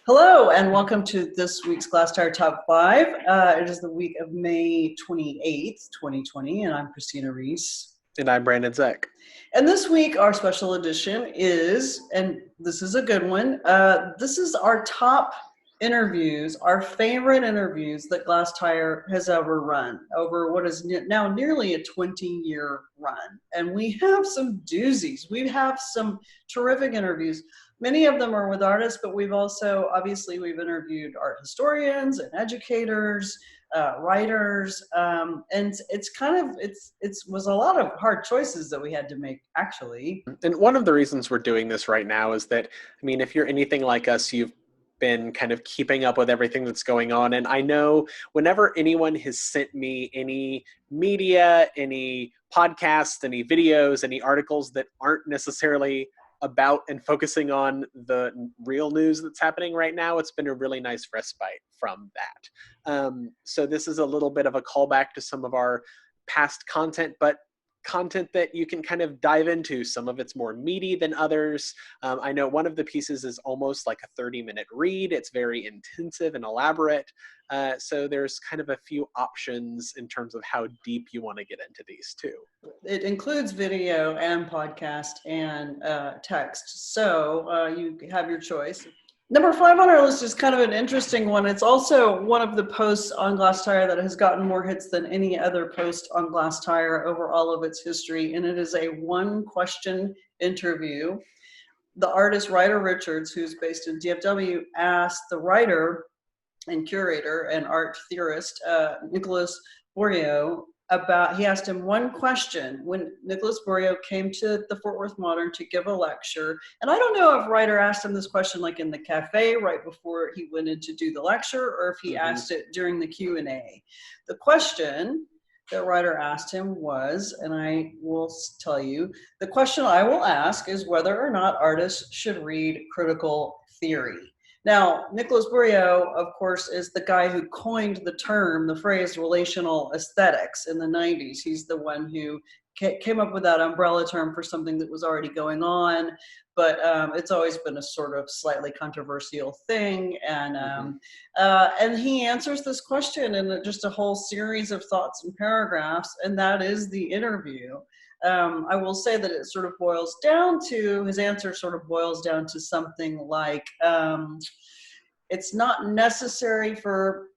Hello, and welcome to this week's Glasstire Top 5. It is the week of May 28th, 2020, and I'm Christina Rees. And I'm Brandon Zech. And this week, our special edition is, and this is a good one, this is our top interviews, our favorite interviews that Glasstire has ever run over what is now nearly a 20-year run. And we have some doozies. We have some terrific interviews. Many of them are with artists, but we've also, obviously, we've interviewed art historians and educators, writers, and it was a lot of hard choices that we had to make, actually. And one of the reasons we're doing this right now is that, if you're anything like us, you've been kind of keeping up with everything that's going on. And I know whenever anyone has sent me any media, any podcasts, any videos, any articles that aren't necessarily about and focusing on the real news that's happening right now, it's been a really nice respite from that. So this is a little bit of a callback to some of our past content, but content that you can kind of dive into. Some of it's more meaty than others. I know one of the pieces is almost like a 30-minute read. It's very intensive and elaborate. So there's kind of a few options in terms of how deep you want to get into these too. It includes video and podcast and text. So you have your choice. Number 5 on our list is kind of an interesting one. It's also one of the posts on Glasstire that has gotten more hits than any other post on Glasstire over all of its history, and it is a one-question interview. The artist Ryder Richards, who's based in DFW, asked the writer and curator and art theorist Nicholas Borio he asked him one question when Nicholas Borio came to the Fort Worth Modern to give a lecture. And I don't know if Ryder asked him this question like in the cafe right before he went in to do the lecture, or if he asked it during the Q&A. The question that Ryder asked him was, and I will tell you, the question I will ask is whether or not artists should read critical theory. Now, Nicholas Borio, of course, is the guy who coined the phrase relational aesthetics in the 90s. He's the one who came up with that umbrella term for something that was already going on, but it's always been a sort of slightly controversial thing. And he answers this question in just a whole series of thoughts and paragraphs, and that is the interview. I will say that his answer sort of boils down to something like, it's not necessary for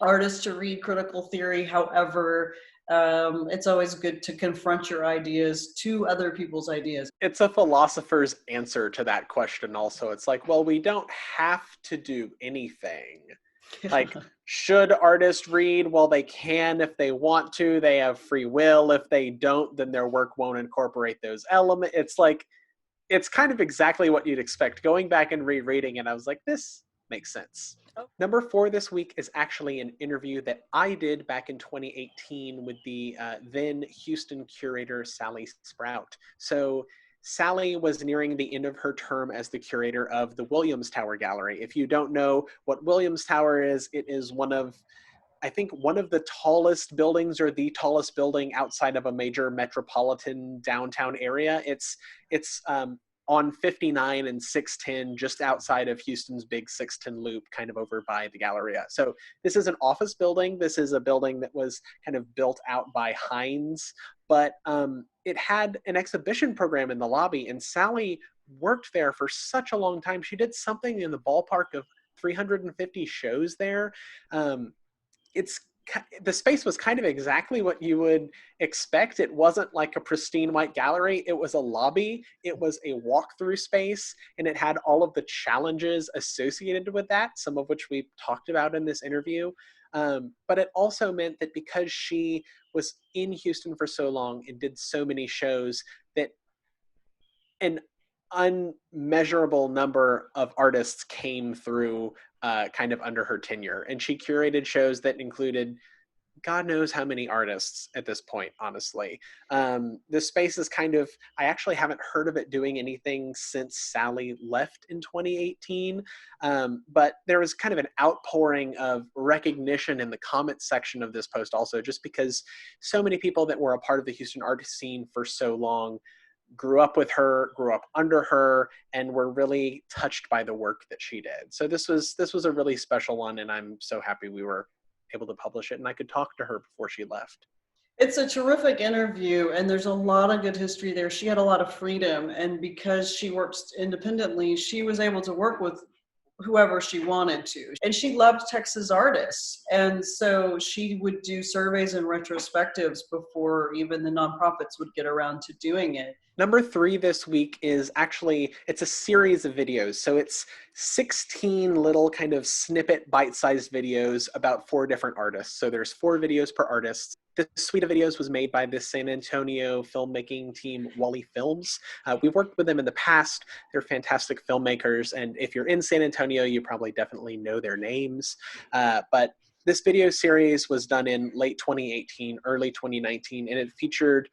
artists to read critical theory. However, it's always good to confront your ideas to other people's ideas. It's a philosopher's answer to that question also. It's like, well, we don't have to do anything. Like, should artists read? Well, they can if they want to. They have free will. If they don't, then their work won't incorporate those elements. It's like, it's kind of exactly what you'd expect. Going back and rereading it, I was like, this makes sense. Oh. Number 4 this week is actually an interview that I did back in 2018 with the then Houston curator, Sally Sprout. So Sally was nearing the end of her term as the curator of the Williams Tower Gallery. If you don't know what Williams Tower is, it is one of the tallest buildings, or the tallest building outside of a major metropolitan downtown area. It's on 59 and 610, just outside of Houston's big 610 loop, kind of over by the Galleria. So this is an office building. This is a building that was kind of built out by Hines, but it had an exhibition program in the lobby, and Sally worked there for such a long time. She did something in the ballpark of 350 shows there. The space was kind of exactly what you would expect. It wasn't like a pristine white gallery. It was a lobby. It was a walkthrough space, and it had all of the challenges associated with that, some of which we talked about in this interview. But it also meant that because she was in Houston for so long and did so many shows, that an unmeasurable number of artists came through kind of under her tenure. And she curated shows that included God knows how many artists at this point, honestly. This space is kind of, I actually haven't heard of it doing anything since Sally left in 2018. But there was kind of an outpouring of recognition in the comments section of this post also, just because so many people that were a part of the Houston art scene for so long grew up with her, grew up under her, and were really touched by the work that she did. So this was a really special one, and I'm so happy we were able to publish it and I could talk to her before she left. It's a terrific interview, and there's a lot of good history there. She had a lot of freedom, and because she works independently, she was able to work with whoever she wanted to. And she loved Texas artists. And so she would do surveys and retrospectives before even the nonprofits would get around to doing it. Number 3 this week is actually, it's a series of videos. So it's 16 little kind of snippet bite-sized videos about 4 different artists. So there's 4 videos per artist. This suite of videos was made by the San Antonio filmmaking team, Wally Films. We worked with them in the past. They're fantastic filmmakers. And if you're in San Antonio, you probably definitely know their names. But this video series was done in late 2018, early 2019, and it featured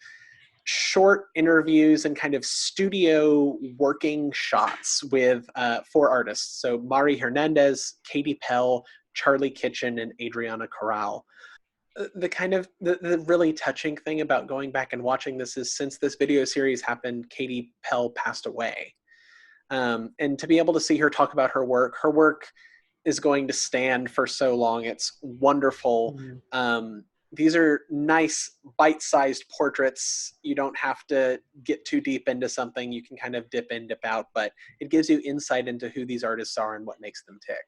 short interviews and kind of studio working shots with 4 artists. So Mari Hernandez, Katie Pell, Charlie Kitchen, and Adriana Corral. The really touching thing about going back and watching this is since this video series happened, Katie Pell passed away. And to be able to see her talk about her work is going to stand for so long. It's wonderful. Mm-hmm. These are nice bite-sized portraits. You don't have to get too deep into something. You can kind of dip in, dip out, but it gives you insight into who these artists are and what makes them tick.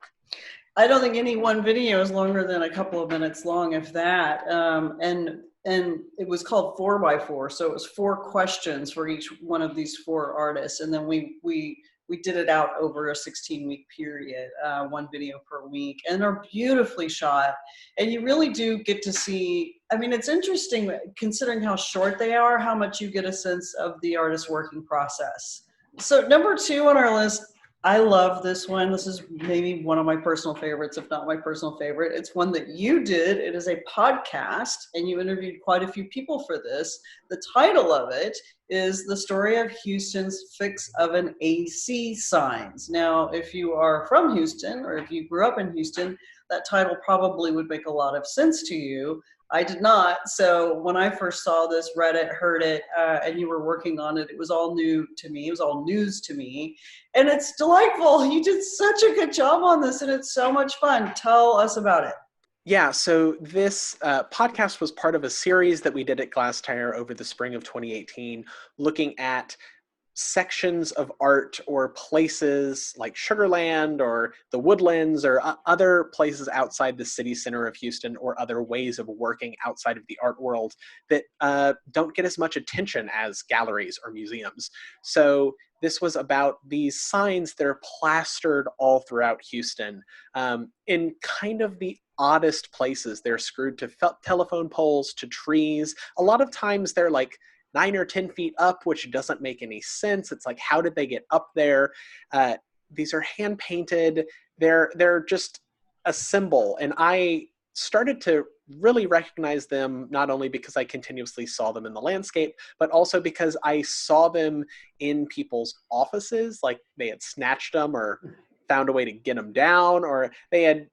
I don't think any one video is longer than a couple of minutes long, if that. And it was called 4x4, so it was 4 questions for each one of these 4 artists, and then we did it out over a 16-week period, 1 video per week, and they're beautifully shot. And you really do get to see, I mean, it's interesting considering how short they are, how much you get a sense of the artist's working process. So number 2 on our list, I love this one. This is maybe one of my personal favorites, if not my personal favorite. It's one that you did. It is a podcast, and you interviewed quite a few people for this. The title of it is The Story of Houston's Fix Oven AC Signs. Now, if you are from Houston, or if you grew up in Houston, that title probably would make a lot of sense to you. I did not. So when I first saw this, read it, heard it, and you were working on it, it was all new to me. It was all news to me. And it's delightful. You did such a good job on this, and it's so much fun. Tell us about it. Yeah, so this podcast was part of a series that we did at Glasstire over the spring of 2018, looking at sections of art or places like Sugarland or the Woodlands or other places outside the city center of Houston, or other ways of working outside of the art world that don't get as much attention as galleries or museums. So this was about these signs that are plastered all throughout Houston in kind of the oddest places. They're screwed to telephone poles, to trees. A lot of times they're like 9 or 10 feet up, which doesn't make any sense. It's like, how did they get up there? These are hand painted. They're just a symbol. And I started to really recognize them, not only because I continuously saw them in the landscape, but also because I saw them in people's offices. Like they had snatched them or found a way to get them down, or they had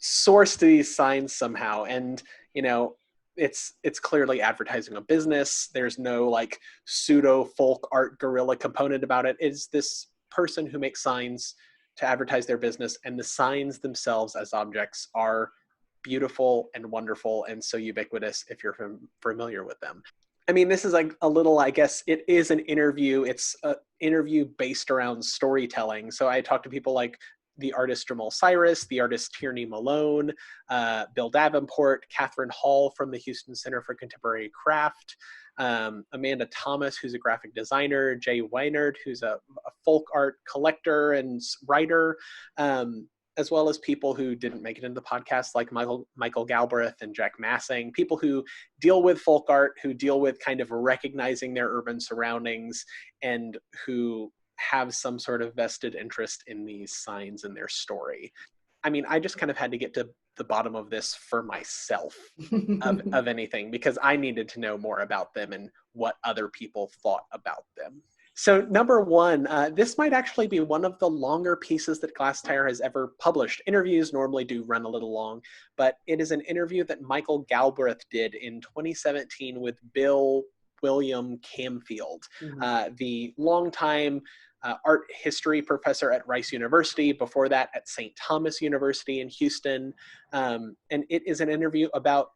sourced these signs somehow. And, you know, it's clearly advertising a business. There's no like pseudo folk art guerrilla component about it. It's this person who makes signs to advertise their business, and the signs themselves as objects are beautiful and wonderful and so ubiquitous if you're familiar with them. I mean, this is like a little, I guess it is an interview. It's an interview based around storytelling. So I talked to people like the artist Jamal Cyrus, the artist Tierney Malone, Bill Davenport, Catherine Hall from the Houston Center for Contemporary Craft, Amanda Thomas, who's a graphic designer, Jay Weinert, who's a folk art collector and writer, as well as people who didn't make it into the podcast, like Michael Galbraith and Jack Massing, people who deal with folk art, who deal with kind of recognizing their urban surroundings, and who have some sort of vested interest in these signs and their story. I mean, I just kind of had to get to the bottom of this for myself of anything, because I needed to know more about them and what other people thought about them. So number 1, this might actually be one of the longer pieces that Glasstire has ever published. Interviews normally do run a little long, but it is an interview that Michael Galbraith did in 2017 with Bill William Camfield, Mhm. the longtime art history professor at Rice University, before that at St. Thomas University in Houston. And it is an interview about,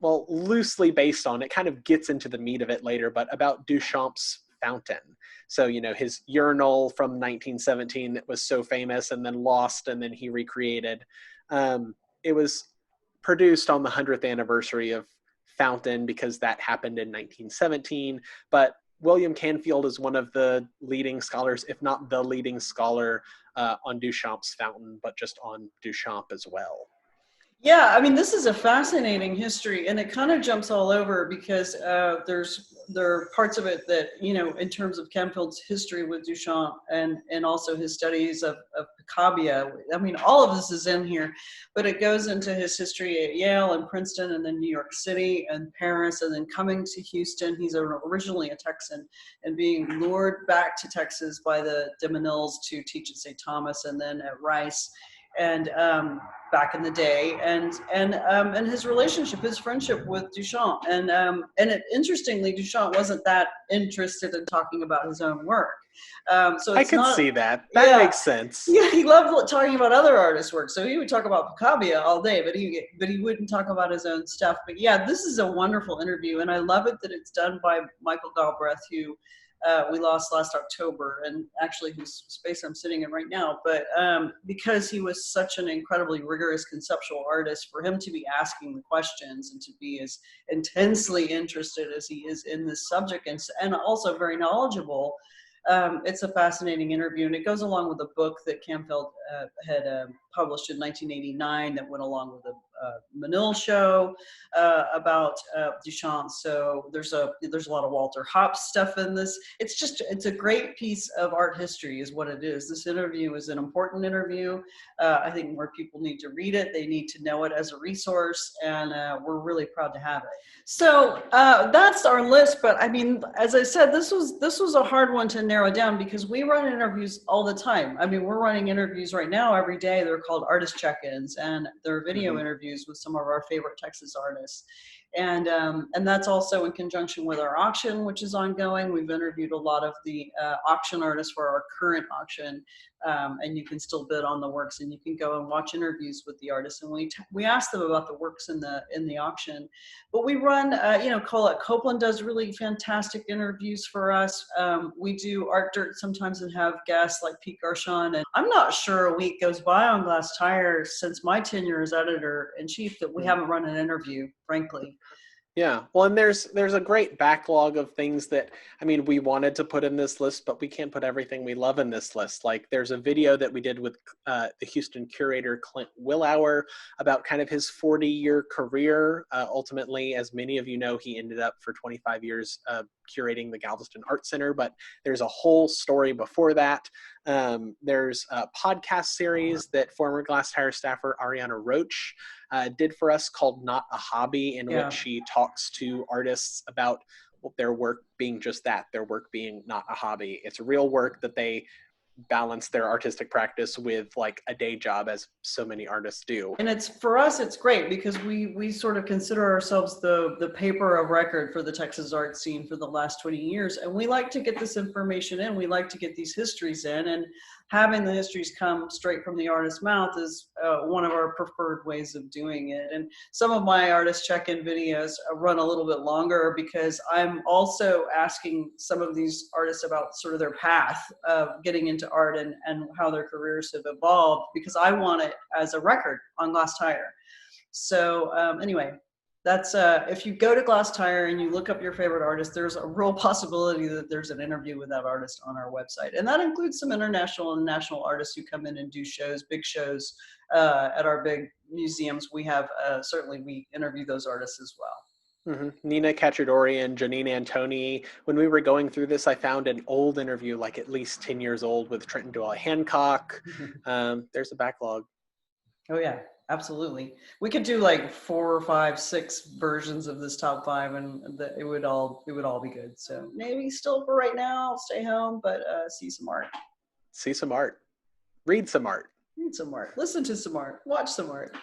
well, loosely based on, it kind of gets into the meat of it later, but about Duchamp's fountain. So, his urinal from 1917 that was so famous and then lost and then he recreated. It was produced on the 100th anniversary of Fountain because that happened in 1917. But William Canfield is one of the leading scholars, if not the leading scholar, on Duchamp's fountain, but just on Duchamp as well. Yeah, I mean, this is a fascinating history, and it kind of jumps all over because there are parts of it that, in terms of Campfield's history with Duchamp and also his studies of Picabia. I mean, all of this is in here, but it goes into his history at Yale and Princeton and then New York City and Paris and then coming to Houston. He's originally a Texan and being lured back to Texas by the de Menils to teach at St. Thomas and then at Rice. And back in the day, and his relationship, his friendship with Duchamp, and interestingly, Duchamp wasn't that interested in talking about his own work. So I it's could not. see that. That Yeah, makes sense. yeah, he loved talking about other artists' work. So he would talk about Picabia all day, but he wouldn't talk about his own stuff. But yeah, this is a wonderful interview, and I love it that it's done by Michael Galbraith, who we lost last October, and actually whose space I'm sitting in right now. But because he was such an incredibly rigorous conceptual artist, for him to be asking the questions and to be as intensely interested as he is in this subject, and also very knowledgeable, it's a fascinating interview, and it goes along with a book that Camfield had published in 1989 that went along with the Menil show about Duchamp. So there's a lot of Walter Hopps stuff in this. It's a great piece of art history is what it is. This interview is an important interview. I think more people need to read it. They need to know it as a resource, and we're really proud to have it. So that's our list. But I mean, as I said, this was a hard one to narrow down because we run interviews all the time. I mean, we're running interviews right now every day. They're called artist check-ins, and they're video interviews with some of our favorite Texas artists. And that's also in conjunction with our auction, which is ongoing. We've interviewed a lot of the auction artists for our current auction, and you can still bid on the works, and you can go and watch interviews with the artists. And we ask them about the works in the auction. But we run, Colette Copeland does really fantastic interviews for us. We do Art Dirt sometimes and have guests like Pete Garchon. And I'm not sure a week goes by on Glasstire since my tenure as editor-in-chief that we haven't run an interview, frankly. Yeah, well, and there's a great backlog of things that, I mean, we wanted to put in this list, but we can't put everything we love in this list. Like there's a video that we did with the Houston curator Clint Willauer about kind of his 40-year career. Ultimately, as many of you know, he ended up for 25 years curating the Galveston Art Center, but there's a whole story before that. There's a podcast series that former Glasstire staffer Ariana Roach did for us called Not a Hobby, in which she talks to artists about their work being just that, their work being not a hobby. It's real work that they balance their artistic practice with like a day job, as so many artists do. And for us it's great because we sort of consider ourselves the paper of record for the Texas art scene for the last 20 years, and we like to get this information in. We like to get these histories in, and having the histories come straight from the artist's mouth is one of our preferred ways of doing it. And some of my artist check-in videos run a little bit longer because I'm also asking some of these artists about sort of their path of getting into art and how their careers have evolved, because I want it as a record on Glasstire. So anyway, that's if you go to Glasstire and you look up your favorite artist, there's a real possibility that there's an interview with that artist on our website. And that includes some international and national artists who come in and do shows, big shows at our big museums. We have, certainly we interview those artists as well. Mm-hmm. Nina Cacciadorian, Janine Antoni. When we were going through this, I found an old interview, like at least 10 years old, with Trenton Doyle Hancock. There's a backlog. Oh yeah, absolutely. We could do like 4, 5, 6 versions of this top 5, and it would all be good. So maybe still for right now, stay home, but see some art. See some art. Read some art. Read some art. Listen to some art. Watch some art.